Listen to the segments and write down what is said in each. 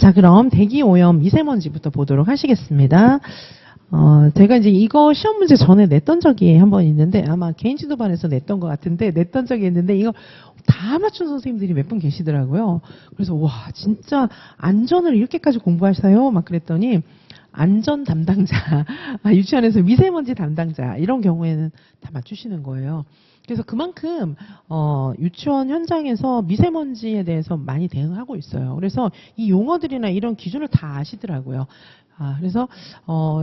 자, 그럼 대기오염 미세먼지부터 보도록 하시겠습니다. 제가 이제 이거 시험 문제 전에 냈던 적이 한 번 있는데, 아마 개인지도반에서 냈던 것 같은데, 냈던 적이 있는데, 이거 다 맞춘 선생님들이 몇 분 계시더라고요. 그래서, 와, 진짜 안전을 이렇게까지 공부하세요? 막 그랬더니, 안전 담당자, 유치원에서 미세먼지 담당자, 이런 경우에는 다 맞추시는 거예요. 그래서 그만큼 유치원 현장에서 미세먼지에 대해서 많이 대응하고 있어요. 그래서 이 용어들이나 이런 기준을 다 아시더라고요. 그래서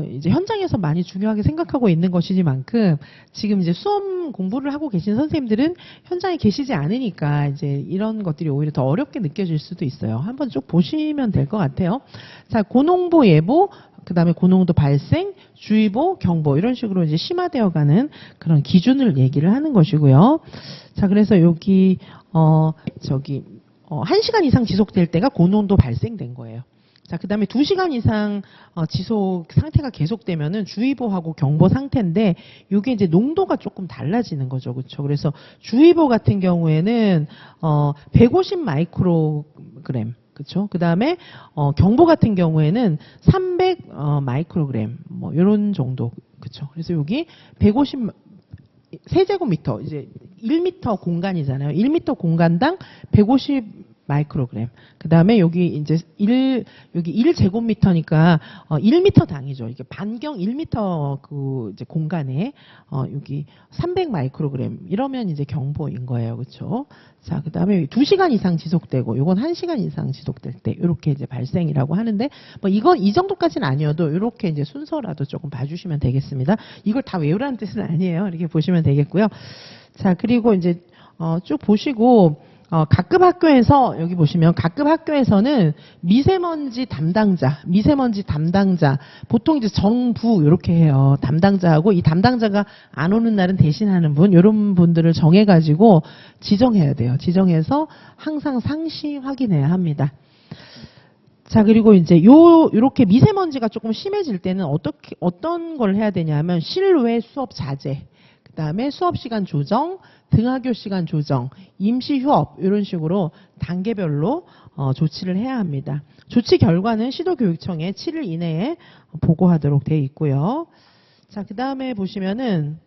이제 현장에서 많이 중요하게 생각하고 있는 것이지만큼 지금 이제 수험 공부를 하고 계신 선생님들은 현장에 계시지 않으니까 이제 이런 것들이 오히려 더 어렵게 느껴질 수도 있어요. 한번 쭉 보시면 될 것 같아요. 자, 고농도 예보, 그 다음에 고농도 발생, 주의보, 경보 이런 식으로 이제 심화되어가는 그런 기준을 얘기를 하는 것이고요. 자, 그래서 여기 1시간 이상 지속될 때가 고농도 발생된 거예요. 자, 그 다음에 2시간 이상 지속 상태가 계속되면은 주의보하고 경보 상태인데 이게 이제 농도가 조금 달라지는 거죠. 그렇죠? 그래서 주의보 같은 경우에는 150 마이크로그램, 그렇죠? 그 다음에 경보 같은 경우에는 300 마이크로그램 뭐 이런 정도, 그렇죠? 그래서 여기 150 세제곱미터, 이제 1m 공간이잖아요. 1m 공간당 150 마이크로그램. 그 다음에 여기 이제 여기 1제곱미터니까 1m 당이죠. 이게 반경 1m 그 이제 공간에 여기 300 마이크로그램 이러면 이제 경보인 거예요. 그렇죠? 자, 그 다음에 2시간 이상 지속되고 요건 1시간 이상 지속될 때 이렇게 이제 발생이라고 하는데 뭐 이건 이 정도까지는 아니어도 이렇게 이제 순서라도 조금 봐주시면 되겠습니다. 이걸 다 외우라는 뜻은 아니에요. 이렇게 보시면 되겠고요. 자, 그리고 이제 쭉 보시고 각급 학교에서 여기 보시면 각급 학교에서는 미세먼지 담당자 보통 이제 정부 이렇게 해요. 담당자하고 이 담당자가 안 오는 날은 대신하는 분 이런 분들을 정해가지고 지정해야 돼요. 지정해서 항상 상시 확인해야 합니다. 자, 그리고 이제 요렇게 미세먼지가 조금 심해질 때는 어떤 걸 해야 되냐면 실외 수업 자제, 그 다음에 수업 시간 조정, 등하교 시간 조정, 임시 휴업 이런 식으로 단계별로 조치를 해야 합니다. 조치 결과는 시도교육청에 7일 이내에 보고하도록 되어 있고요. 자, 그 다음에 보시면은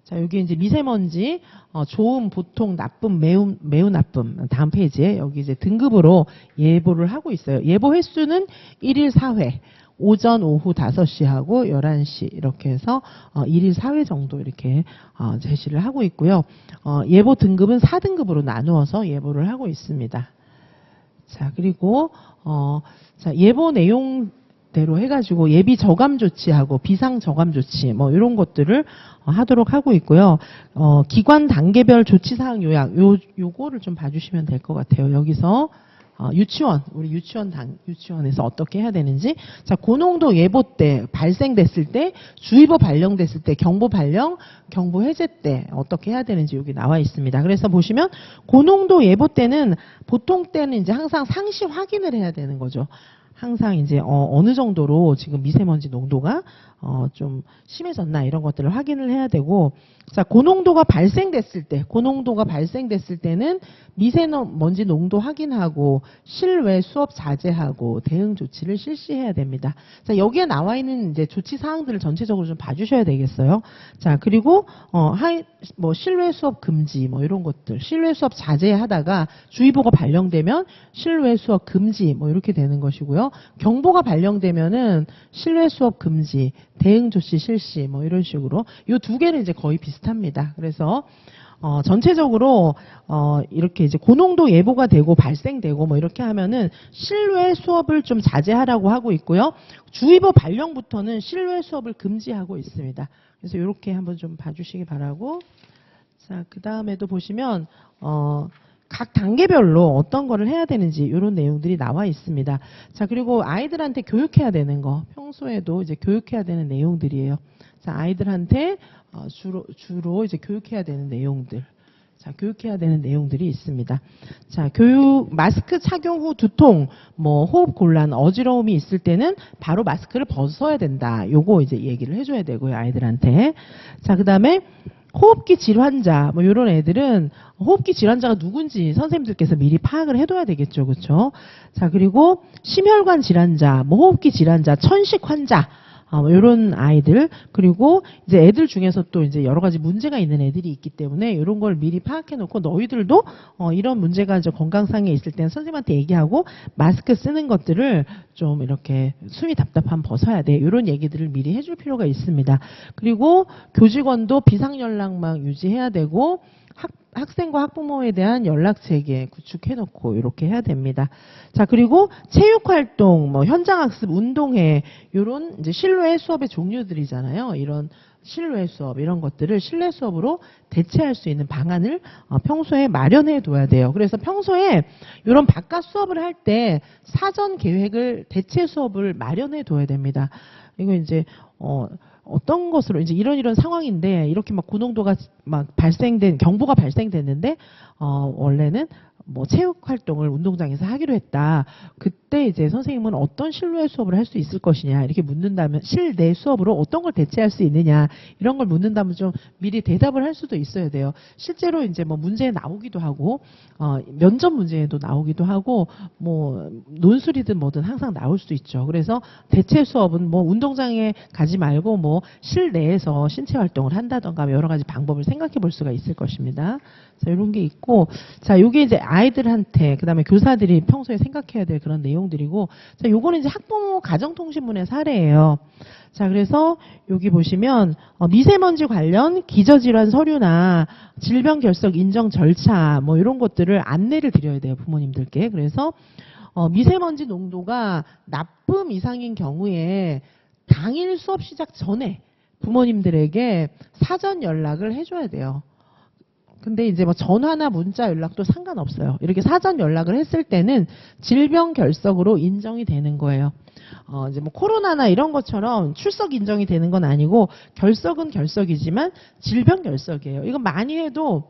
자, 여기 이제 미세먼지 좋음, 보통, 나쁨, 매우 나쁨 다음 페이지에 여기 이제 등급으로 예보를 하고 있어요. 예보 횟수는 1일 4회. 오전, 오후 5시하고 11시 이렇게 해서 1일 4회 정도 이렇게 제시를 하고 있고요. 예보 등급은 4등급으로 나누어서 예보를 하고 있습니다. 자, 그리고 자, 예보 내용대로 해가지고 예비 저감 조치하고 비상 저감 조치 뭐 이런 것들을 하도록 하고 있고요. 기관 단계별 조치 사항 요약 요거를 좀 봐주시면 될 것 같아요. 여기서 유치원, 우리 유치원에서 어떻게 해야 되는지. 자, 고농도 예보 때, 발생됐을 때, 주의보 발령됐을 때, 경보 발령, 경보 해제 때 어떻게 해야 되는지 여기 나와 있습니다. 그래서 보시면 고농도 예보 때는 보통 때는 이제 항상 상시 확인을 해야 되는 거죠. 항상 이제 어느 정도로 지금 미세먼지 농도가 좀 심해졌나 이런 것들을 확인을 해야 되고, 자, 고농도가 발생됐을 때는 미세먼지 농도 확인하고 실외 수업 자제하고 대응 조치를 실시해야 됩니다. 자, 여기에 나와 있는 이제 조치 사항들을 전체적으로 좀 봐주셔야 되겠어요. 자, 그리고 뭐 실외 수업 금지 뭐 이런 것들, 실외 수업 자제하다가 주의보가 발령되면 실외 수업 금지 뭐 이렇게 되는 것이고요. 경보가 발령되면은 실외 수업 금지, 대응 조치 실시 뭐 이런 식으로 이 두 개는 이제 거의 비슷합니다. 그래서 전체적으로 이렇게 이제 고농도 예보가 되고 발생되고 뭐 이렇게 하면은 실외 수업을 좀 자제하라고 하고 있고요. 주의보 발령부터는 실외 수업을 금지하고 있습니다. 그래서 이렇게 한번 좀 봐주시기 바라고. 자, 그 다음에도 보시면 각 단계별로 어떤 거를 해야 되는지 이런 내용들이 나와 있습니다. 자, 그리고 아이들한테 교육해야 되는 거, 평소에도 이제 교육해야 되는 내용들이에요. 자, 아이들한테 주로 이제 교육해야 되는 내용들. 자, 교육해야 되는 내용들이 있습니다. 자, 마스크 착용 후 두통, 뭐 호흡 곤란, 어지러움이 있을 때는 바로 마스크를 벗어야 된다. 요거 이제 얘기를 해줘야 되고요, 아이들한테. 자, 그 다음에 호흡기 질환자 뭐 이런 애들은 호흡기 질환자가 누군지 선생님들께서 미리 파악을 해둬야 되겠죠, 그렇죠? 자, 그리고 심혈관 질환자, 뭐 호흡기 질환자, 천식 환자 뭐 이런 아이들, 그리고 이제 애들 중에서 또 이제 여러 가지 문제가 있는 애들이 있기 때문에 이런 걸 미리 파악해 놓고 너희들도 이런 문제가 저 건강상에 있을 때는 선생님한테 얘기하고 마스크 쓰는 것들을 좀 이렇게 숨이 답답하면 벗어야 돼. 이런 얘기들을 미리 해줄 필요가 있습니다. 그리고 교직원도 비상연락망 유지해야 되고 학생과 학부모에 대한 연락체계 구축해놓고 이렇게 해야 됩니다. 자, 그리고 체육활동, 뭐 현장학습, 운동회 이런 이제 실외 수업의 종류들이잖아요. 이런 실외 수업 이런 것들을 실내 수업으로 대체할 수 있는 방안을 평소에 마련해 둬야 돼요. 그래서 평소에 이런 바깥 수업을 할 때 사전 계획을 대체 수업을 마련해 둬야 됩니다. 이거 이제 어떤 것으로 이제 이런 상황인데 이렇게 막 고농도가 막 경보가 발생됐는데 원래는 뭐 체육 활동을 운동장에서 하기로 했다. 그때 이제 선생님은 어떤 실내 수업을 할 수 있을 것이냐 이렇게 묻는다면 실내 수업으로 어떤 걸 대체할 수 있느냐 이런 걸 묻는다면 좀 미리 대답을 할 수도 있어야 돼요. 실제로 이제 뭐 문제에 나오기도 하고 면접 문제에도 나오기도 하고 뭐 논술이든 뭐든 항상 나올 수 있죠. 그래서 대체 수업은 뭐 운동장에 가지 말고 뭐 실내에서 신체 활동을 한다던가 여러 가지 방법을 생각해 볼 수가 있을 것입니다. 자, 이런 게 있고, 자, 요게 이제 아이들한테, 그 다음에 교사들이 평소에 생각해야 될 그런 내용들이고, 자, 요거는 이제 학부모 가정통신문의 사례예요. 자, 그래서 여기 보시면 미세먼지 관련 기저질환 서류나 질병 결석 인정 절차 뭐 이런 것들을 안내를 드려야 돼요, 부모님들께. 그래서 미세먼지 농도가 나쁨 이상인 경우에 당일 수업 시작 전에 부모님들에게 사전 연락을 해줘야 돼요. 근데 이제 뭐 전화나 문자 연락도 상관없어요. 이렇게 사전 연락을 했을 때는 질병 결석으로 인정이 되는 거예요. 이제 뭐 코로나나 이런 것처럼 출석 인정이 되는 건 아니고 결석은 결석이지만 질병 결석이에요. 이거 많이 해도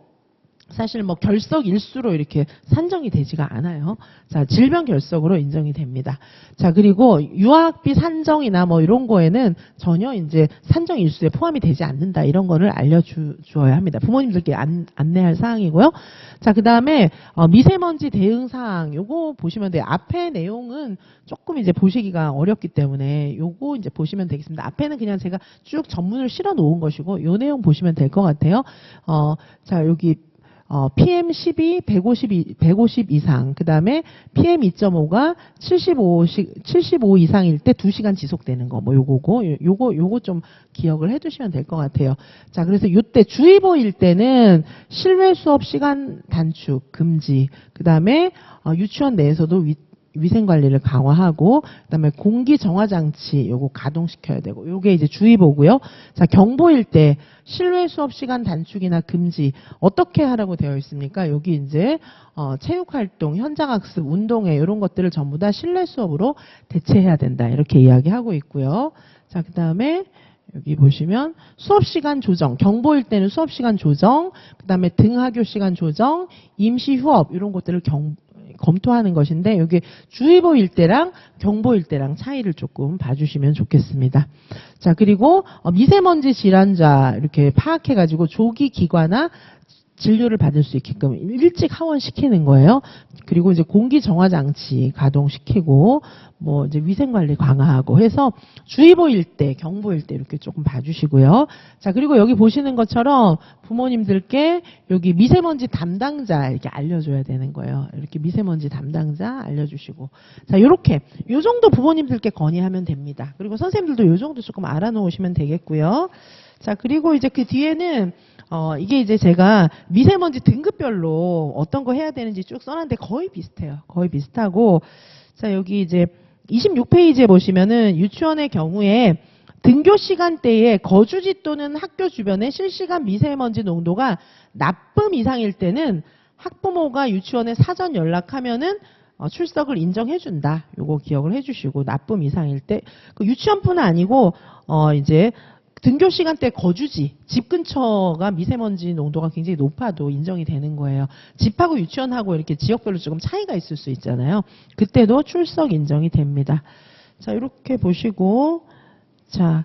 사실 뭐 결석 일수로 이렇게 산정이 되지가 않아요. 자, 질병 결석으로 인정이 됩니다. 자, 그리고 유아학비 산정이나 뭐 이런 거에는 전혀 이제 산정 일수에 포함이 되지 않는다. 이런 거를 알려주어야 합니다. 부모님들께 안내할 사항이고요. 자, 그 다음에 미세먼지 대응 사항 요거 보시면 돼요. 앞에 내용은 조금 이제 보시기가 어렵기 때문에 요거 이제 보시면 되겠습니다. 앞에는 그냥 제가 쭉 전문을 실어 놓은 것이고 요 내용 보시면 될 것 같아요. 자, 여기 PM12 150 이상, 그 다음에 PM2.5가 75 이상일 때 2시간 지속되는 거, 뭐 요거 좀 기억을 해두시면 될 것 같아요. 자, 그래서 요때 주의보일 때는 실외 수업 시간 단축, 금지, 그 다음에 유치원 내에서도 위생 관리를 강화하고, 그다음에 공기 정화 장치 요거 가동시켜야 되고, 요게 이제 주의보고요. 자, 경보일 때 실외 수업 시간 단축이나 금지 어떻게 하라고 되어 있습니까? 여기 이제 체육 활동, 현장 학습, 운동회 이런 것들을 전부 다 실내 수업으로 대체해야 된다. 이렇게 이야기하고 있고요. 자, 그다음에 여기 보시면 수업 시간 조정, 경보일 때는 수업 시간 조정, 그다음에 등하교 시간 조정, 임시 휴업 이런 것들을 검토하는 것인데 여기 주의보일 때랑 경보일 때랑 차이를 조금 봐주시면 좋겠습니다. 자, 그리고 미세먼지 질환자 이렇게 파악해가지고 조기 기관화 진료를 받을 수 있게끔 일찍 하원시키는 거예요. 그리고 이제 공기 정화 장치 가동시키고 뭐 이제 위생 관리 강화하고 해서 주의보일 때, 경보일 때 이렇게 조금 봐주시고요. 자, 그리고 여기 보시는 것처럼 부모님들께 여기 미세먼지 담당자 이렇게 알려줘야 되는 거예요. 이렇게 미세먼지 담당자 알려주시고. 자, 이렇게 요 정도 부모님들께 건의하면 됩니다. 그리고 선생님들도 요 정도 조금 알아놓으시면 되겠고요. 자, 그리고 이제 그 뒤에는 이게 이제 제가 미세먼지 등급별로 어떤 거 해야 되는지 쭉 써놨는데 거의 비슷해요. 거의 비슷하고. 자, 여기 이제 26페이지에 보시면은 유치원의 경우에 등교 시간대에 거주지 또는 학교 주변의 실시간 미세먼지 농도가 나쁨 이상일 때는 학부모가 유치원에 사전 연락하면은 출석을 인정해준다. 요거 기억을 해주시고, 나쁨 이상일 때 그 유치원뿐 아니고 이제 등교 시간대 거주지, 집 근처가 미세먼지 농도가 굉장히 높아도 인정이 되는 거예요. 집하고 유치원하고 이렇게 지역별로 조금 차이가 있을 수 있잖아요. 그때도 출석 인정이 됩니다. 자, 이렇게 보시고, 자,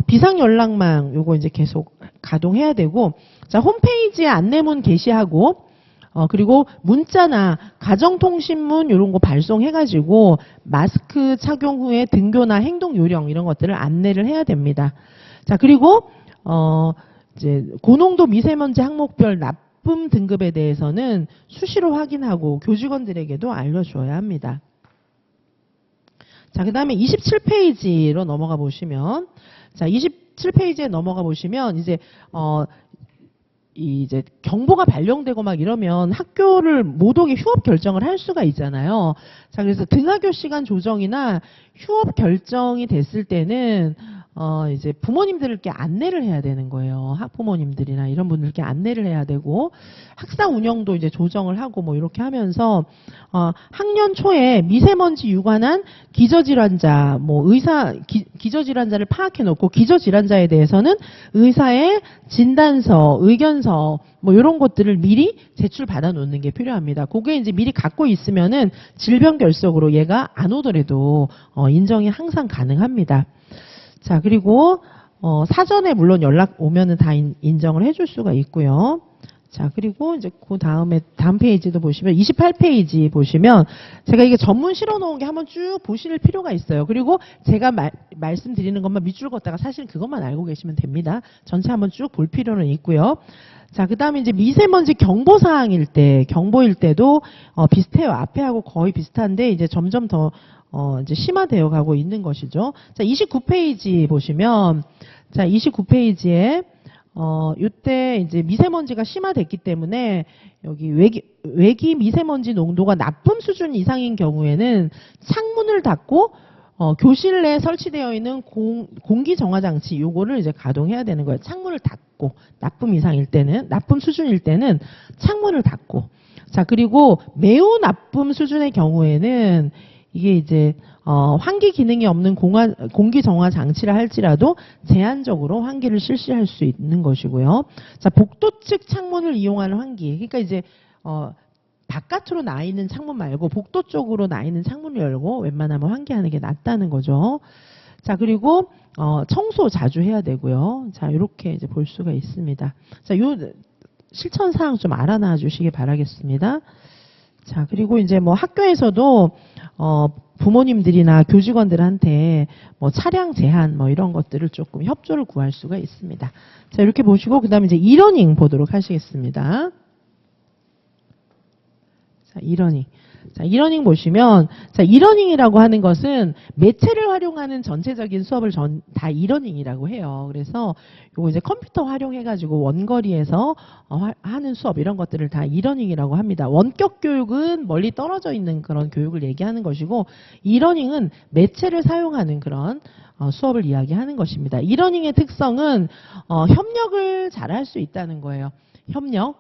비상연락망 요거 이제 계속 가동해야 되고, 자, 홈페이지에 안내문 게시하고, 그리고 문자나 가정통신문 이런 거 발송해가지고 마스크 착용 후에 등교나 행동 요령 이런 것들을 안내를 해야 됩니다. 자, 그리고 이제 고농도 미세먼지 항목별 나쁨 등급에 대해서는 수시로 확인하고 교직원들에게도 알려줘야 합니다. 자, 그 다음에 27페이지로 넘어가 보시면, 자, 27페이지에 넘어가 보시면 이제 이제 경보가 발령되고 막 이러면 학교를 못 오게 휴업 결정을 할 수가 있잖아요. 자, 그래서 등하교 시간 조정이나 휴업 결정이 됐을 때는 이제 부모님들께 안내를 해야 되는 거예요. 학부모님들이나 이런 분들께 안내를 해야 되고, 학사 운영도 이제 조정을 하고 뭐 이렇게 하면서 학년 초에 미세먼지 유관한 기저질환자, 뭐 기저질환자를 파악해 놓고, 기저질환자에 대해서는 의사의 진단서, 의견서 뭐 이런 것들을 미리 제출 받아 놓는 게 필요합니다. 그게 이제 미리 갖고 있으면은 질병 결석으로 얘가 안 오더라도 인정이 항상 가능합니다. 자, 그리고 사전에 물론 연락 오면은 다 인정을 해줄 수가 있고요. 자, 그리고 이제 그 다음에 다음 페이지도 보시면 28페이지 보시면 제가 이게 전문 실어 놓은 게 한번 쭉 보실 필요가 있어요. 그리고 제가 말씀드리는 것만 밑줄 걷다가 사실 그것만 알고 계시면 됩니다. 전체 한번 쭉 볼 필요는 있고요. 자, 그 다음에 이제 미세먼지 경보사항일 때, 경보일 때도 비슷해요. 앞에 하고 거의 비슷한데 이제 점점 더 이제 심화되어 가고 있는 것이죠. 자, 29페이지 보시면, 자, 29페이지에, 요때 이제 미세먼지가 심화됐기 때문에 여기 외기 미세먼지 농도가 나쁨 수준 이상인 경우에는 창문을 닫고, 교실 내에 설치되어 있는 공기 정화 장치 요거를 이제 가동해야 되는 거예요. 창문을 닫고, 나쁨 이상일 때는, 나쁨 수준일 때는 창문을 닫고. 자, 그리고 매우 나쁨 수준의 경우에는 이게 이제 환기 기능이 없는 공기 정화 장치라 할지라도 제한적으로 환기를 실시할 수 있는 것이고요. 자, 복도 측 창문을 이용하는 환기. 그러니까 이제 바깥으로 나 있는 창문 말고 복도 쪽으로 나 있는 창문을 열고 웬만하면 환기하는 게 낫다는 거죠. 자, 그리고 청소 자주 해야 되고요. 자, 이렇게 이제 볼 수가 있습니다. 자, 요 실천 사항 좀 알아놔 주시기 바라겠습니다. 자, 그리고 이제 뭐 학교에서도 부모님들이나 교직원들한테 뭐 차량 제한 뭐 이런 것들을 조금 협조를 구할 수가 있습니다. 자, 이렇게 보시고 그다음에 이제 이러닝 보도록 하시겠습니다. 자, 이러닝. 자, 이러닝 보시면, 자, 이러닝이라고 하는 것은 매체를 활용하는 전체적인 수업을 다 이러닝이라고 해요. 그래서 요거 이제 컴퓨터 활용해가지고 원거리에서 하는 수업 이런 것들을 다 이러닝이라고 합니다. 원격 교육은 멀리 떨어져 있는 그런 교육을 얘기하는 것이고, 이러닝은 매체를 사용하는 그런 수업을 이야기하는 것입니다. 이러닝의 특성은 협력을 잘할 수 있다는 거예요. 협력.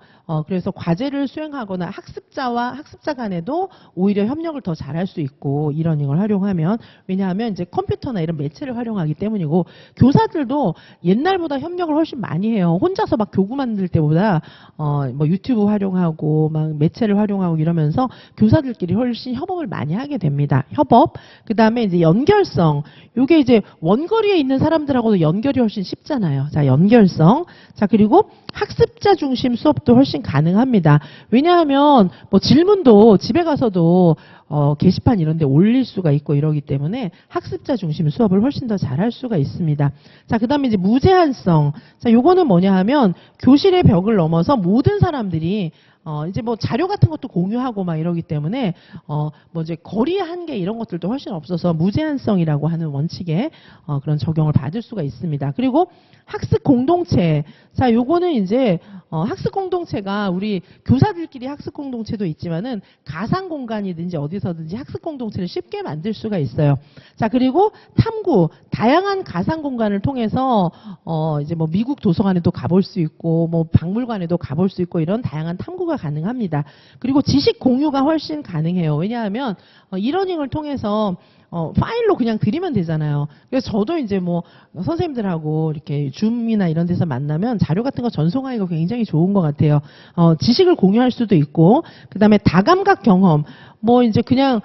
그래서 과제를 수행하거나 학습자 간에도 오히려 협력을 더 잘할 수 있고, 이러닝을 활용하면. 왜냐하면 이제 컴퓨터나 이런 매체를 활용하기 때문이고, 교사들도 옛날보다 협력을 훨씬 많이 해요. 혼자서 막 교구 만들 때보다 뭐 유튜브 활용하고 막 매체를 활용하고 이러면서 교사들끼리 훨씬 협업을 많이 하게 됩니다. 협업. 그다음에 이제 연결성. 요게 이제 원거리에 있는 사람들하고도 연결이 훨씬 쉽잖아요. 자, 연결성. 자, 그리고 학습자 중심 수업도 훨씬 가능합니다. 왜냐하면 뭐 질문도 집에 가서도 게시판 이런 데 올릴 수가 있고 이러기 때문에 학습자 중심 수업을 훨씬 더 잘할 수가 있습니다. 자, 그다음에 이제 무제한성. 자, 요거는 뭐냐 하면 교실의 벽을 넘어서 모든 사람들이 이제 뭐 자료 같은 것도 공유하고 막 이러기 때문에 뭐 이제 거리 한계 이런 것들도 훨씬 없어서 무제한성이라고 하는 원칙에 그런 적용을 받을 수가 있습니다. 그리고 학습 공동체. 자, 요거는 이제 학습 공동체가 우리 교사들끼리 학습 공동체도 있지만은 가상 공간이든지 어디서든지 학습 공동체를 쉽게 만들 수가 있어요. 자, 그리고 탐구. 다양한 가상 공간을 통해서 이제 뭐 미국 도서관에도 가볼 수 있고 뭐 박물관에도 가볼 수 있고 이런 다양한 탐구가 가능합니다. 그리고 지식 공유가 훨씬 가능해요. 왜냐하면 이러닝을 통해서 파일로 그냥 드리면 되잖아요. 그래서 저도 이제 뭐 선생님들하고 이렇게 줌이나 이런 데서 만나면 자료 같은 거 전송하기가 굉장히 좋은 것 같아요. 지식을 공유할 수도 있고, 그 다음에 다감각 경험. 뭐 이제 그냥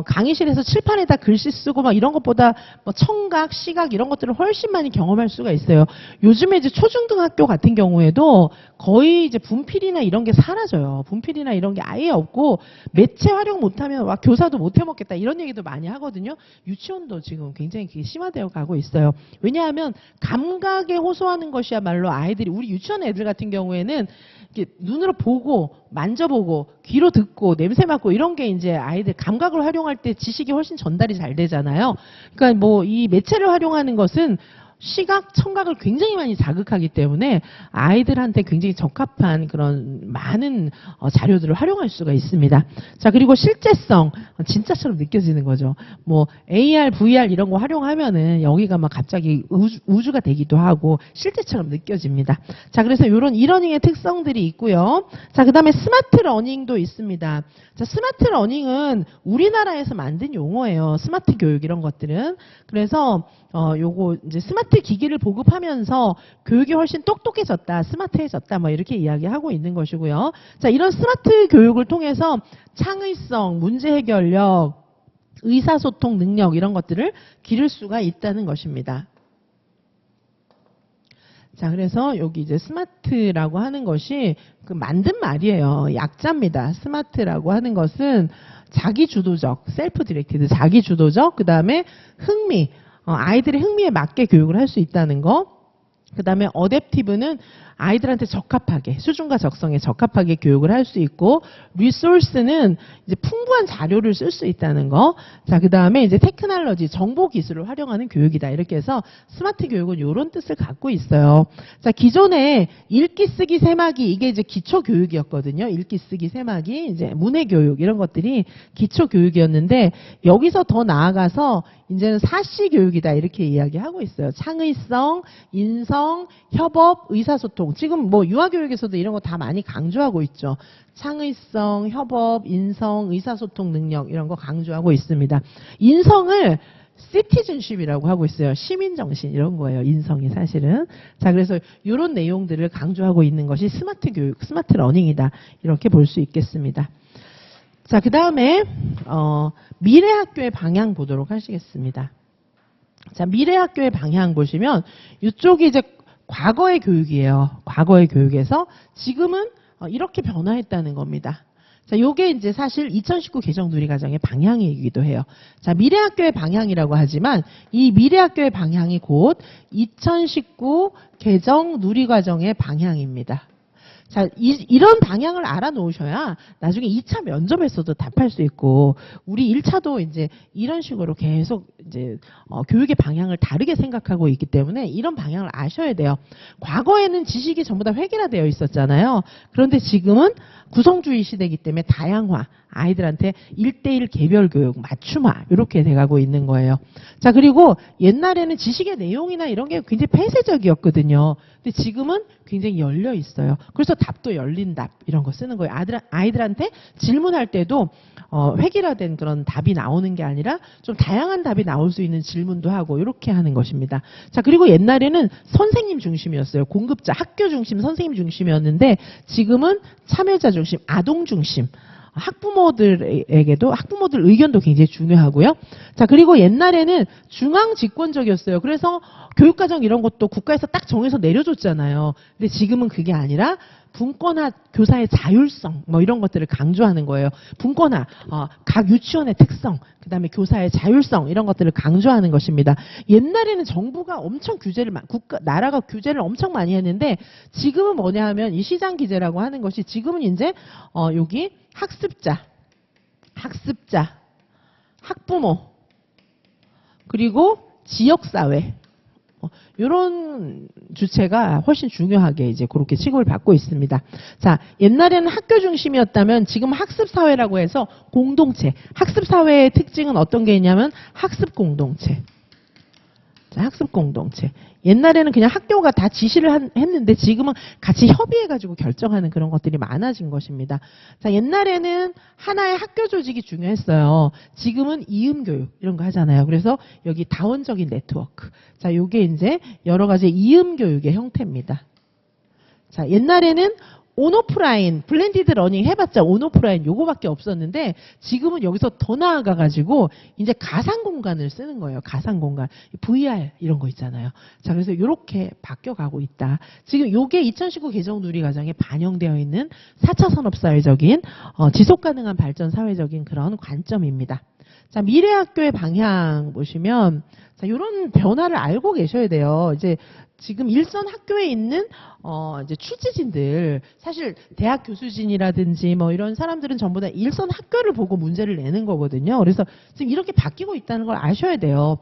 강의실에서 칠판에다 글씨 쓰고 막 이런 것보다 뭐 청각, 시각 이런 것들을 훨씬 많이 경험할 수가 있어요. 요즘에 이제 초중등학교 같은 경우에도 거의 이제 분필이나 이런 게 사라져요. 분필이나 이런 게 아예 없고 매체 활용 못하면 와 교사도 못 해먹겠다 이런 얘기도 많이 하거든요. 유치원도 지금 굉장히 그게 심화되어 가고 있어요. 왜냐하면 감각에 호소하는 것이야말로 아이들이 우리 유치원 애들 같은 경우에는 이렇게 눈으로 보고 만져보고 귀로 듣고 냄새 맡고 이런 게 이제 아이들 감각을 활용할 때 지식이 훨씬 전달이 잘 되잖아요. 그러니까 뭐 이 매체를 활용하는 것은 시각, 청각을 굉장히 많이 자극하기 때문에 아이들한테 굉장히 적합한 그런 많은 자료들을 활용할 수가 있습니다. 자, 그리고 실제성, 진짜처럼 느껴지는 거죠. 뭐 AR, VR 이런 거 활용하면은 여기가 막 갑자기 우주가 되기도 하고 실제처럼 느껴집니다. 자, 그래서 이런 이러닝의 특성들이 있고요. 자, 그 다음에 스마트 러닝도 있습니다. 자, 스마트 러닝은 우리나라에서 만든 용어예요. 스마트 교육 이런 것들은. 그래서 요거 이제 스마트 기기를 보급하면서 교육이 훨씬 똑똑해졌다, 스마트해졌다, 뭐 이렇게 이야기하고 있는 것이고요. 자, 이런 스마트 교육을 통해서 창의성, 문제 해결력, 의사소통 능력 이런 것들을 기를 수가 있다는 것입니다. 자, 그래서 여기 이제 스마트라고 하는 것이 그 만든 말이에요. 약자입니다. 스마트라고 하는 것은 자기주도적, 셀프 디렉티드, 자기주도적, 그 다음에 흥미, 아이들의 흥미에 맞게 교육을 할 수 있다는 거. 그 다음에 어댑티브는 아이들한테 적합하게, 수준과 적성에 적합하게 교육을 할 수 있고, 리소스는 이제 풍부한 자료를 쓸 수 있다는 거. 자, 그 다음에 이제 테크놀로지, 정보 기술을 활용하는 교육이다. 이렇게 해서 스마트 교육은 이런 뜻을 갖고 있어요. 자, 기존에 읽기, 쓰기, 세마기, 이게 이제 기초 교육이었거든요. 읽기, 쓰기, 세마기, 이제 문해 교육, 이런 것들이 기초 교육이었는데, 여기서 더 나아가서 이제는 사시 교육이다. 이렇게 이야기하고 있어요. 창의성, 인성, 협업, 의사소통. 지금 뭐 유아교육에서도 이런 거 다 많이 강조하고 있죠. 창의성, 협업, 인성, 의사소통 능력 이런 거 강조하고 있습니다. 인성을 시티즌십이라고 하고 있어요. 시민정신 이런 거예요. 인성이 사실은. 자, 그래서 이런 내용들을 강조하고 있는 것이 스마트 교육, 스마트 러닝이다. 이렇게 볼 수 있겠습니다. 자, 그 다음에 미래학교의 방향 보도록 하시겠습니다. 자, 미래학교의 방향 보시면 이쪽이 이제 과거의 교육이에요. 과거의 교육에서 지금은 이렇게 변화했다는 겁니다. 자, 요게 이제 사실 2019 개정 누리과정의 방향이기도 해요. 자, 미래학교의 방향이라고 하지만 이 미래학교의 방향이 곧 2019 개정 누리과정의 방향입니다. 자, 이런 방향을 알아놓으셔야 나중에 2차 면접에서도 답할 수 있고, 우리 1차도 이제 이런 식으로 계속 이제 교육의 방향을 다르게 생각하고 있기 때문에 이런 방향을 아셔야 돼요. 과거에는 지식이 전부 다 획일화되어 있었잖아요. 그런데 지금은 구성주의 시대이기 때문에 다양화, 아이들한테 1:1 개별 교육, 맞춤화 이렇게 돼가고 있는 거예요. 자, 그리고 옛날에는 지식의 내용이나 이런 게 굉장히 폐쇄적이었거든요. 근데 지금은 굉장히 열려 있어요. 그래서 답도 열린 답 이런 거 쓰는 거예요. 아이들한테 질문할 때도 획일화된 그런 답이 나오는 게 아니라 좀 다양한 답이 나올 수 있는 질문도 하고 이렇게 하는 것입니다. 자, 그리고 옛날에는 선생님 중심이었어요. 공급자, 학교 중심, 선생님 중심이었는데 지금은 참여자 중심, 아동 중심. 학부모들에게도 학부모들 의견도 굉장히 중요하고요. 자, 그리고 옛날에는 중앙 집권적이었어요. 그래서 교육과정 이런 것도 국가에서 딱 정해서 내려줬잖아요. 근데 지금은 그게 아니라 분권화, 교사의 자율성 뭐 이런 것들을 강조하는 거예요. 분권화, 각 유치원의 특성, 그다음에 교사의 자율성 이런 것들을 강조하는 것입니다. 옛날에는 정부가 엄청 규제를 나라가 규제를 엄청 많이 했는데 지금은 뭐냐 하면 이 시장 규제라고 하는 것이 지금은 이제 여기 학습자, 학부모, 그리고 지역사회 이런 주체가 훨씬 중요하게 이제 그렇게 취급을 받고 있습니다. 자, 옛날에는 학교 중심이었다면 지금 학습사회라고 해서 공동체, 학습사회의 특징은 어떤 게 있냐면 학습 공동체. 자, 학습 공동체. 옛날에는 그냥 학교가 다 지시를 했는데 지금은 같이 협의해가지고 결정하는 그런 것들이 많아진 것입니다. 자, 옛날에는 하나의 학교 조직이 중요했어요. 지금은 이음교육 이런 거 하잖아요. 그래서 여기 다원적인 네트워크. 자, 요게 이제 여러 가지 이음교육의 형태입니다. 자, 옛날에는 온오프라인, 블렌디드 러닝 해봤자 온오프라인 요거밖에 없었는데 지금은 여기서 더 나아가가지고 이제 가상 공간을 쓰는 거예요. 가상 공간. VR 이런 거 있잖아요. 자, 그래서 이렇게 바뀌어가고 있다. 지금 요게 2019 개정 누리과정에 반영되어 있는 4차 산업사회적인 지속가능한 발전 사회적인 그런 관점입니다. 자, 미래학교의 방향 보시면 자, 이런 변화를 알고 계셔야 돼요. 이제 지금 일선 학교에 있는 이제 출제진들 사실 대학 교수진이라든지 뭐 이런 사람들은 전부 다 일선 학교를 보고 문제를 내는 거거든요. 그래서 지금 이렇게 바뀌고 있다는 걸 아셔야 돼요.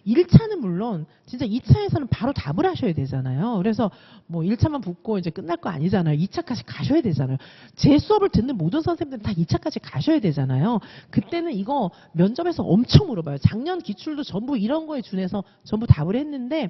1차는 물론 진짜 2차에서는 바로 답을 하셔야 되잖아요. 그래서 뭐 1차만 붙고 이제 끝날 거 아니잖아요. 2차까지 가셔야 되잖아요. 제 수업을 듣는 모든 선생님들은 다 2차까지 가셔야 되잖아요. 그때는 이거 면접에서 엄청 물어봐요. 작년 기출도 전부 이런 거에 준해서 전부 답을 했는데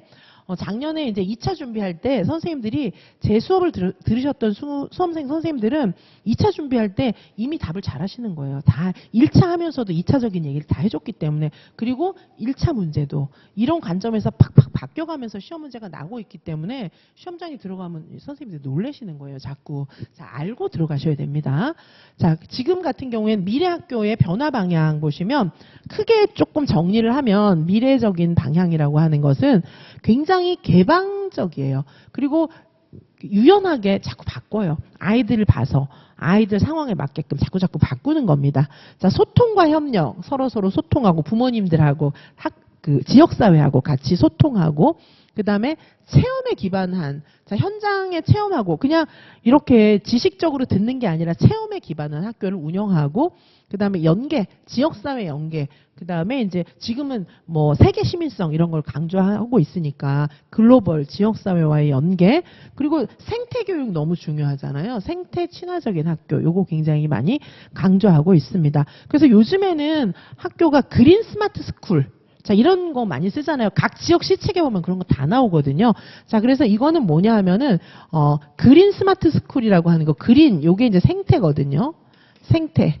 작년에 이제 2차 준비할 때 선생님들이 제 수업을 들으셨던 수험생 선생님들은 2차 준비할 때 이미 답을 잘 하시는 거예요. 다 1차 하면서도 2차적인 얘기를 다 해줬기 때문에 그리고 1차 문제도 이런 관점에서 팍팍 바뀌어가면서 시험 문제가 나고 있기 때문에 시험장에 들어가면 선생님들이 놀라시는 거예요. 자꾸. 자, 알고 들어가셔야 됩니다. 자, 지금 같은 경우에는 미래학교의 변화 방향 보시면 크게 조금 정리를 하면 미래적인 방향이라고 하는 것은 굉장히 개방적이에요. 그리고 유연하게 자꾸 바꿔요. 아이들을 봐서 아이들 상황에 맞게끔 자꾸 바꾸는 겁니다. 자, 소통과 협력, 서로 소통하고 부모님들하고 지역사회하고 같이 소통하고 그 다음에 체험에 기반한 자, 현장에 체험하고 그냥 이렇게 지식적으로 듣는 게 아니라 체험에 기반한 학교를 운영하고 그 다음에 연계, 지역사회 연계 그 다음에 이제 지금은 뭐 세계 시민성 이런 걸 강조하고 있으니까 글로벌 지역사회와의 연계 그리고 생태교육 너무 중요하잖아요. 생태 친화적인 학교 요거 굉장히 많이 강조하고 있습니다. 그래서 요즘에는 학교가 그린 스마트 스쿨 자, 이런 거 많이 쓰잖아요. 각 지역 시책에 보면 그런 거 다 나오거든요. 자, 그래서 이거는 뭐냐 하면은, 그린 스마트 스쿨이라고 하는 거, 그린, 요게 이제 생태거든요. 생태.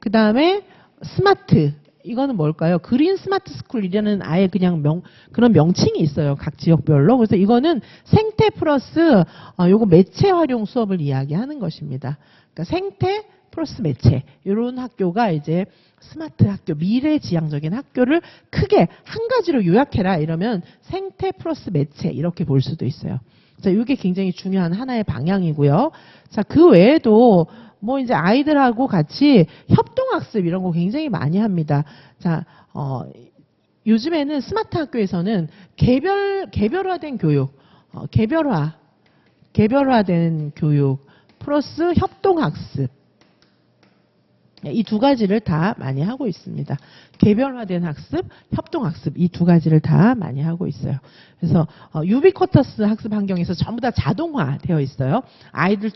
그 다음에 스마트. 이거는 뭘까요? 그린 스마트 스쿨이라는 아예 그냥 그런 명칭이 있어요. 각 지역별로. 그래서 이거는 생태 플러스, 요거 매체 활용 수업을 이야기하는 것입니다. 그러니까 생태, 플러스 매체 이런 학교가 이제 스마트 학교, 미래지향적인 학교를 크게 한 가지로 요약해라 이러면 생태 플러스 매체 이렇게 볼 수도 있어요. 자, 이게 굉장히 중요한 하나의 방향이고요. 자, 그 외에도 뭐 이제 아이들하고 같이 협동학습 이런 거 굉장히 많이 합니다. 자, 요즘에는 스마트 학교에서는 개별화된 교육, 개별화된 교육 플러스 협동학습 이 두 가지를 다 많이 하고 있습니다. 개별화된 학습, 협동학습 이 두 가지를 다 많이 하고 있어요. 그래서 유비쿼터스 학습 환경에서 전부 다 자동화되어 있어요. 아이들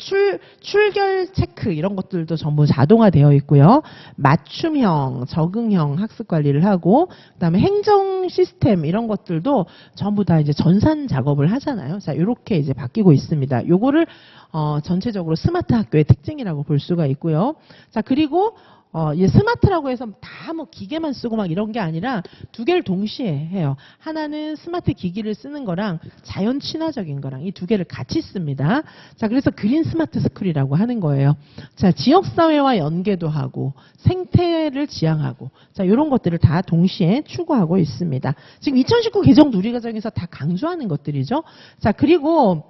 출결 체크 이런 것들도 전부 자동화되어 있고요. 맞춤형, 적응형 학습 관리를 하고 그다음에 행정 시스템 이런 것들도 전부 다 이제 전산 작업을 하잖아요. 자, 이렇게 이제 바뀌고 있습니다. 요거를 전체적으로 스마트 학교의 특징이라고 볼 수가 있고요. 자, 그리고 이제 스마트라고 해서 다 뭐 기계만 쓰고 막 이런 게 아니라 두 개를 동시에 해요. 하나는 스마트 기기를 쓰는 거랑 자연 친화적인 거랑 이 두 개를 같이 씁니다. 자, 그래서 그린 스마트 스쿨이라고 하는 거예요. 자, 지역사회와 연계도 하고 생태를 지향하고 자, 이런 것들을 다 동시에 추구하고 있습니다. 지금 2019 개정 누리과정에서 다 강조하는 것들이죠. 자, 그리고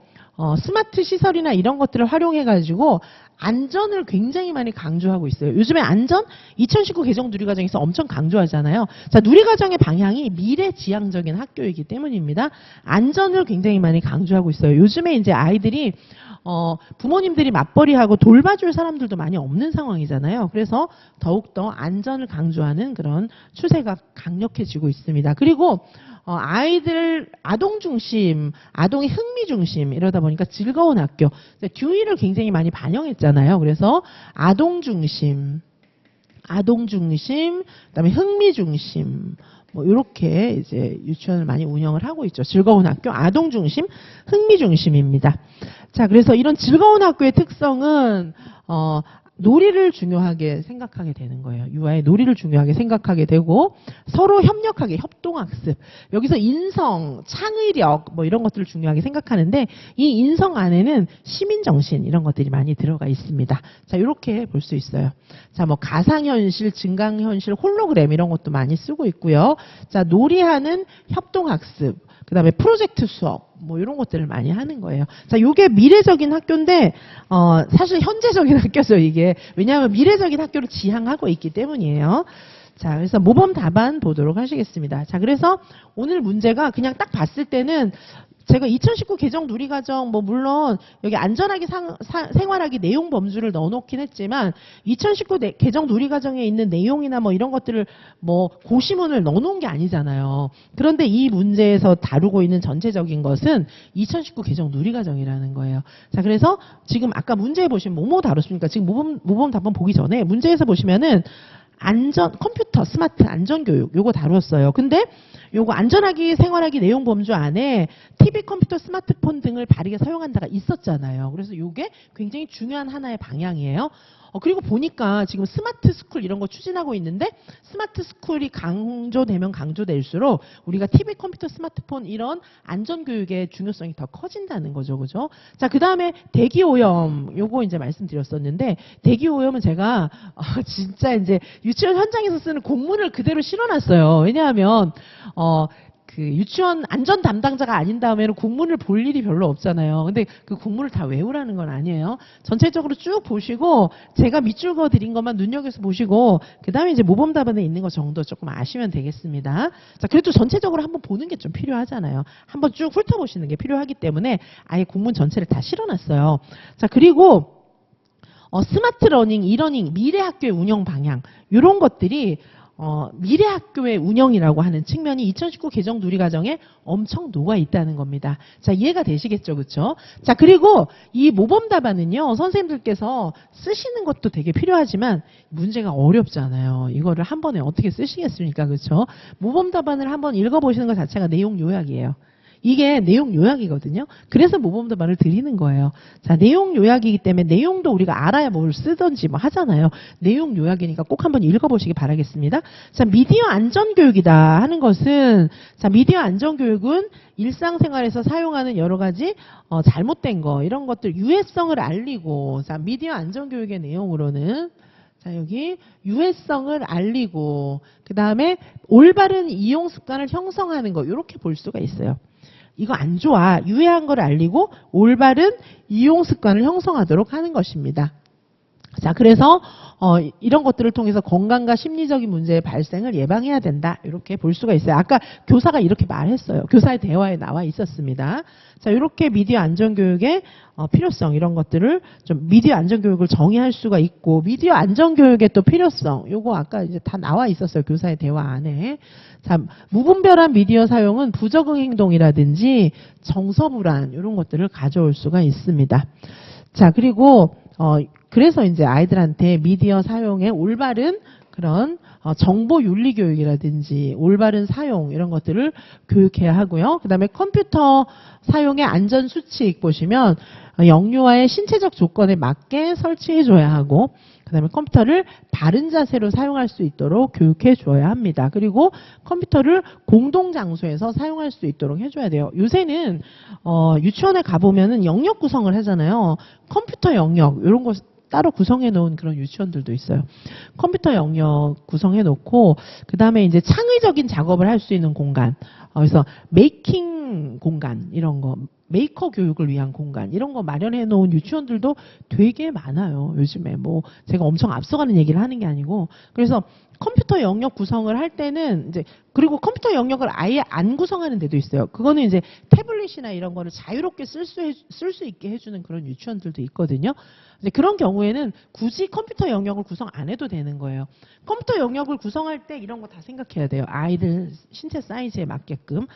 스마트 시설이나 이런 것들을 활용해가지고 안전을 굉장히 많이 강조하고 있어요. 요즘에 안전 2019 개정 누리과정에서 엄청 강조하잖아요. 자, 누리과정의 방향이 미래지향적인 학교이기 때문입니다. 안전을 굉장히 많이 강조하고 있어요. 요즘에 이제 아이들이 부모님들이 맞벌이하고 돌봐줄 사람들도 많이 없는 상황이잖아요. 그래서 더욱더 안전을 강조하는 그런 추세가 강력해지고 있습니다. 그리고 아동 중심, 아동의 흥미 중심 이러다 보니까 즐거운 학교, 듀이를 굉장히 많이 반영했잖아요. 그래서 아동 중심, 그다음에 흥미 중심, 뭐 이렇게 이제 유치원을 많이 운영을 하고 있죠. 즐거운 학교, 아동 중심, 흥미 중심입니다. 자, 그래서 이런 즐거운 학교의 특성은 놀이를 중요하게 생각하게 되는 거예요. 유아의 놀이를 중요하게 생각하게 되고 서로 협력하게 협동학습. 여기서 인성, 창의력 뭐 이런 것들을 중요하게 생각하는데 이 인성 안에는 시민정신 이런 것들이 많이 들어가 있습니다. 자, 이렇게 볼 수 있어요. 자, 뭐 가상현실, 증강현실, 홀로그램 이런 것도 많이 쓰고 있고요. 자, 놀이하는 협동학습. 그 다음에 프로젝트 수업, 뭐 이런 것들을 많이 하는 거예요. 자, 요게 미래적인 학교인데, 사실 현재적인 학교죠, 이게. 왜냐하면 미래적인 학교를 지향하고 있기 때문이에요. 자, 그래서 모범 답안 보도록 하시겠습니다. 자, 그래서 오늘 문제가 그냥 딱 봤을 때는 제가 2019 개정 누리과정 뭐 물론 여기 안전하게 생활하기 내용 범주를 넣어놓긴 했지만 2019 개정 누리과정에 있는 내용이나 뭐 이런 것들을 뭐 고시문을 넣어놓은 게 아니잖아요. 그런데 이 문제에서 다루고 있는 전체적인 것은 2019 개정 누리과정이라는 거예요. 자, 그래서 지금 아까 문제에 보시면 뭐뭐 다뤘습니까? 지금 모범 답안 보기 전에 문제에서 보시면은 컴퓨터, 스마트, 안전교육, 요거 다뤘어요. 근데 요거 안전하게 생활하기 내용 범주 안에 TV, 컴퓨터, 스마트폰 등을 바르게 사용한다가 있었잖아요. 그래서 요게 굉장히 중요한 하나의 방향이에요. 그리고 보니까 지금 스마트 스쿨 이런 거 추진하고 있는데 스마트 스쿨이 강조되면 강조될수록 우리가 TV, 컴퓨터, 스마트폰 이런 안전교육의 중요성이 더 커진다는 거죠. 그죠? 자, 그 다음에 대기오염 요거 이제 말씀드렸었는데 대기오염은 제가 진짜 이제 유치원 현장에서 쓰는 공문을 그대로 실어놨어요. 왜냐하면 그 유치원 안전 담당자가 아닌 다음에는 국문을 볼 일이 별로 없잖아요. 근데 그 국문을 다 외우라는 건 아니에요. 전체적으로 쭉 보시고 제가 밑줄 그어 드린 것만 눈여겨서 보시고 그 다음에 이제 모범 답안에 있는 것 정도 조금 아시면 되겠습니다. 자, 그래도 전체적으로 한번 보는 게 좀 필요하잖아요. 한번 쭉 훑어보시는 게 필요하기 때문에 아예 국문 전체를 다 실어놨어요. 자, 그리고 스마트 러닝, 이러닝, 미래 학교의 운영 방향 이런 것들이 미래 학교의 운영이라고 하는 측면이 2019 개정 누리과정에 엄청 녹아 있다는 겁니다. 자, 이해가 되시겠죠, 그렇죠? 자, 그리고 이 모범 답안은요, 선생님들께서 쓰시는 것도 되게 필요하지만 문제가 어렵잖아요. 이거를 한 번에 어떻게 쓰시겠습니까, 그렇죠? 모범 답안을 한번 읽어보시는 것 자체가 내용 요약이에요. 이게 내용 요약이거든요. 그래서 모범 답안을 드리는 거예요. 자, 내용 요약이기 때문에 내용도 우리가 알아야 뭘 쓰든지 뭐 하잖아요. 내용 요약이니까 꼭 한번 읽어보시기 바라겠습니다. 자, 미디어 안전교육이다 하는 것은 자, 미디어 안전교육은 일상생활에서 사용하는 여러 가지 잘못된 거 이런 것들 유해성을 알리고 자, 미디어 안전교육의 내용으로는 자, 여기 유해성을 알리고 그 다음에 올바른 이용 습관을 형성하는 거 이렇게 볼 수가 있어요. 이거 안 좋아. 유해한 걸 알리고 올바른 이용 습관을 형성하도록 하는 것입니다. 자, 그래서 이런 것들을 통해서 건강과 심리적인 문제의 발생을 예방해야 된다. 이렇게 볼 수가 있어요. 아까 교사가 이렇게 말했어요. 교사의 대화에 나와 있었습니다. 자, 이렇게 미디어 안전교육의 필요성 이런 것들을 좀 미디어 안전교육을 정의할 수가 있고 미디어 안전교육의 또 필요성 요거 아까 이제 다 나와 있었어요. 교사의 대화 안에. 자, 무분별한 미디어 사용은 부적응 행동이라든지 정서불안 이런 것들을 가져올 수가 있습니다. 자, 그리고 그래서 이제 아이들한테 미디어 사용의 올바른 그런 정보 윤리 교육이라든지 올바른 사용 이런 것들을 교육해야 하고요. 그다음에 컴퓨터 사용의 안전 수칙 보시면 영유아의 신체적 조건에 맞게 설치해 줘야 하고 그다음에 컴퓨터를 바른 자세로 사용할 수 있도록 교육해 줘야 합니다. 그리고 컴퓨터를 공동 장소에서 사용할 수 있도록 해줘야 돼요. 요새는 유치원에 가보면은 영역 구성을 하잖아요. 컴퓨터 영역 이런 거 따로 구성해 놓은 그런 유치원들도 있어요. 컴퓨터 영역 구성해 놓고 그 다음에 이제 창의적인 작업을 할 수 있는 공간. 그래서 메이킹 공간 이런 거. 메이커 교육을 위한 공간 이런 거 마련해 놓은 유치원들도 되게 많아요. 요즘에 뭐 제가 엄청 앞서가는 얘기를 하는 게 아니고 그래서 컴퓨터 영역 구성을 할 때는 이제 그리고 컴퓨터 영역을 아예 안 구성하는 데도 있어요. 그거는 이제 태블릿이나 이런 거를 자유롭게 쓸 수 있게 해주는 그런 유치원들도 있거든요. 근데 그런 경우에는 굳이 컴퓨터 영역을 구성 안 해도 되는 거예요. 컴퓨터 영역을 구성할 때 이런 거 다 생각해야 돼요. 아이들 신체 사이즈에 맞게끔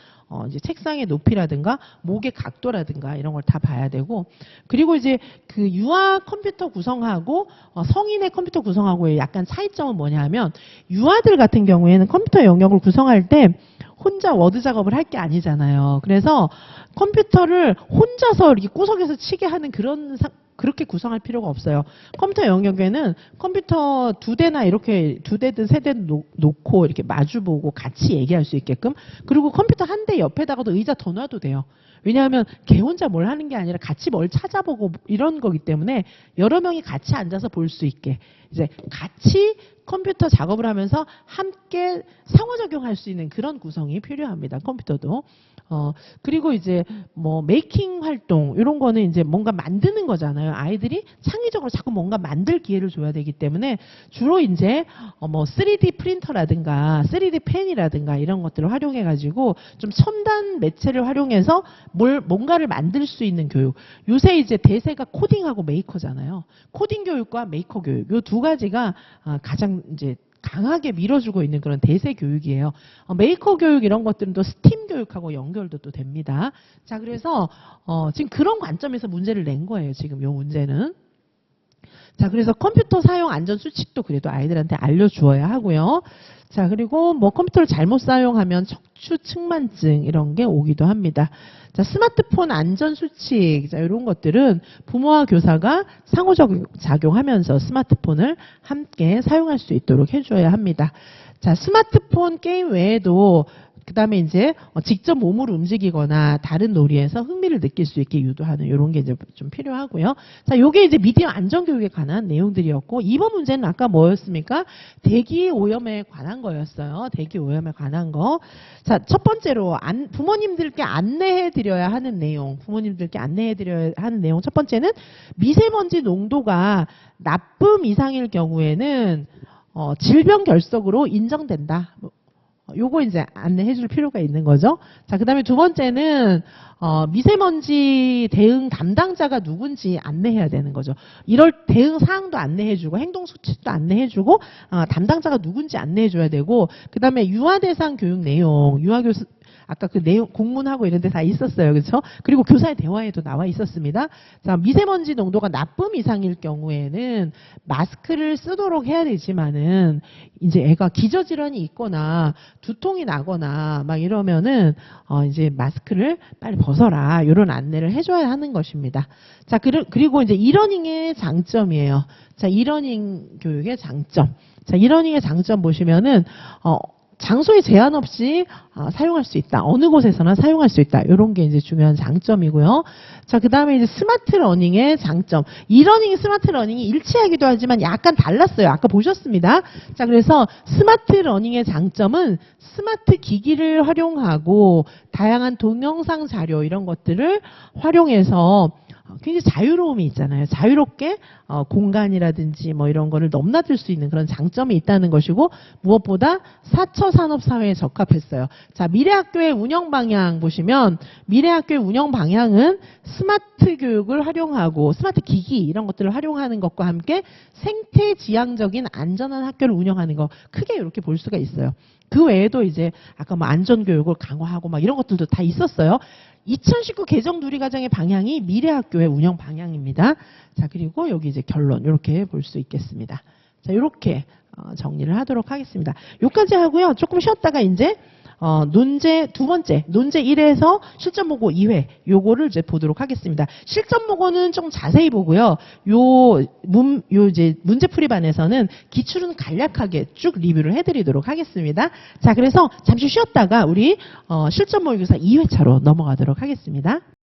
이제 책상의 높이라든가 목의 각도라든가 이런 걸 다 봐야 되고 그리고 이제 그 유아 컴퓨터 구성하고 성인의 컴퓨터 구성하고의 약간 차이점은 뭐냐 하면 유아들 같은 경우에는 컴퓨터 영역을 구성할 때 혼자 워드 작업을 할 게 아니잖아요. 그래서 컴퓨터를 혼자서 이렇게 구석에서 치게 하는 그렇게 구성할 필요가 없어요. 컴퓨터 영역에는 컴퓨터 2대나 이렇게 2대든 3대든 놓고 이렇게 마주보고 같이 얘기할 수 있게끔, 그리고 컴퓨터 한 대 옆에다가도 의자 더 놔도 돼요. 왜냐하면 걔 혼자 뭘 하는 게 아니라 같이 뭘 찾아보고 이런 거기 때문에 여러 명이 같이 앉아서 볼 수 있게 이제 같이 컴퓨터 작업을 하면서 함께 상호작용할 수 있는 그런 구성이 필요합니다. 컴퓨터도. 그리고 이제 뭐 메이킹 활동 이런 거는 이제 뭔가 만드는 거잖아요. 아이들이 창의적으로 자꾸 뭔가 만들 기회를 줘야 되기 때문에 주로 이제 뭐 3D 프린터라든가 3D 펜이라든가 이런 것들을 활용해 가지고 좀 첨단 매체를 활용해서 뭔가를 만들 수 있는 교육. 요새 이제 대세가 코딩하고 메이커잖아요. 코딩 교육과 메이커 교육. 요 두 가지가 가장 이제 강하게 밀어주고 있는 그런 대세 교육이에요. 메이커 교육 이런 것들은 또 스팀 교육하고 연결도 또 됩니다. 자, 그래서 지금 그런 관점에서 문제를 낸 거예요. 지금 요 문제는. 자, 그래서 컴퓨터 사용 안전 수칙도 그래도 아이들한테 알려주어야 하고요. 자, 그리고 뭐 컴퓨터를 잘못 사용하면 척추 측만증 이런 게 오기도 합니다. 자, 스마트폰 안전 수칙, 자, 이런 것들은 부모와 교사가 상호작용하면서 스마트폰을 함께 사용할 수 있도록 해줘야 합니다. 자, 스마트폰 게임 외에도 그 다음에 이제 직접 몸을 움직이거나 다른 놀이에서 흥미를 느낄 수 있게 유도하는 이런 게 이제 좀 필요하고요. 자, 요게 이제 미디어 안전교육에 관한 내용들이었고, 이번 문제는 아까 뭐였습니까? 대기 오염에 관한 거였어요. 대기 오염에 관한 거. 자, 첫 번째로 부모님들께 안내해 드려야 하는 내용, 첫 번째는 미세먼지 농도가 나쁨 이상일 경우에는 질병 결석으로 인정된다. 요거 이제 안내해 줄 필요가 있는 거죠. 자, 그 다음에 두 번째는, 미세먼지 대응 담당자가 누군지 안내해야 되는 거죠. 이럴 대응 사항도 안내해 주고, 행동 수칙도 안내해 주고, 담당자가 누군지 안내해 줘야 되고, 그 다음에 유아 대상 교육 내용, 유아교수, 아까 그 내용, 공문하고 이런 데 다 있었어요. 그렇죠? 그리고 교사의 대화에도 나와 있었습니다. 자, 미세먼지 농도가 나쁨 이상일 경우에는 마스크를 쓰도록 해야 되지만은 이제 애가 기저질환이 있거나 두통이 나거나 막 이러면은 이제 마스크를 빨리 벗어라. 이런 안내를 해줘야 하는 것입니다. 자, 그리고 이제 이러닝의 장점이에요. 자, 이러닝 교육의 장점. 자, 이러닝의 장점 보시면은 장소에 제한 없이 사용할 수 있다. 어느 곳에서나 사용할 수 있다. 이런 게 이제 중요한 장점이고요. 자, 그 다음에 이제 스마트 러닝의 장점. 이러닝, 스마트 러닝이 일치하기도 하지만 약간 달랐어요. 아까 보셨습니다. 자, 그래서 스마트 러닝의 장점은 스마트 기기를 활용하고 다양한 동영상 자료 이런 것들을 활용해서 굉장히 자유로움이 있잖아요. 자유롭게 공간이라든지 뭐 이런 거를 넘나들 수 있는 그런 장점이 있다는 것이고, 무엇보다 4차 산업 사회에 적합했어요. 자, 미래학교의 운영 방향 보시면, 미래학교의 운영 방향은 스마트 교육을 활용하고 스마트 기기 이런 것들을 활용하는 것과 함께 생태 지향적인 안전한 학교를 운영하는 거, 크게 이렇게 볼 수가 있어요. 그 외에도 이제 아까 뭐 안전교육을 강화하고 막 이런 것들도 다 있었어요. 2019 개정 누리과정의 방향이 미래학교의 운영 방향입니다. 자, 그리고 여기 이제 결론 이렇게 볼 수 있겠습니다. 자, 이렇게 정리를 하도록 하겠습니다. 여기까지 하고요. 조금 쉬었다가 이제 논제 두 번째, 논제 1에서 실전 모고 2회 요거를 이제 보도록 하겠습니다. 실전 모고는 좀 자세히 보고요. 요 이제 문제풀이반에서는 기출은 간략하게 쭉 리뷰를 해드리도록 하겠습니다. 자, 그래서 잠시 쉬었다가 우리 실전 모의고사 2회차로 넘어가도록 하겠습니다.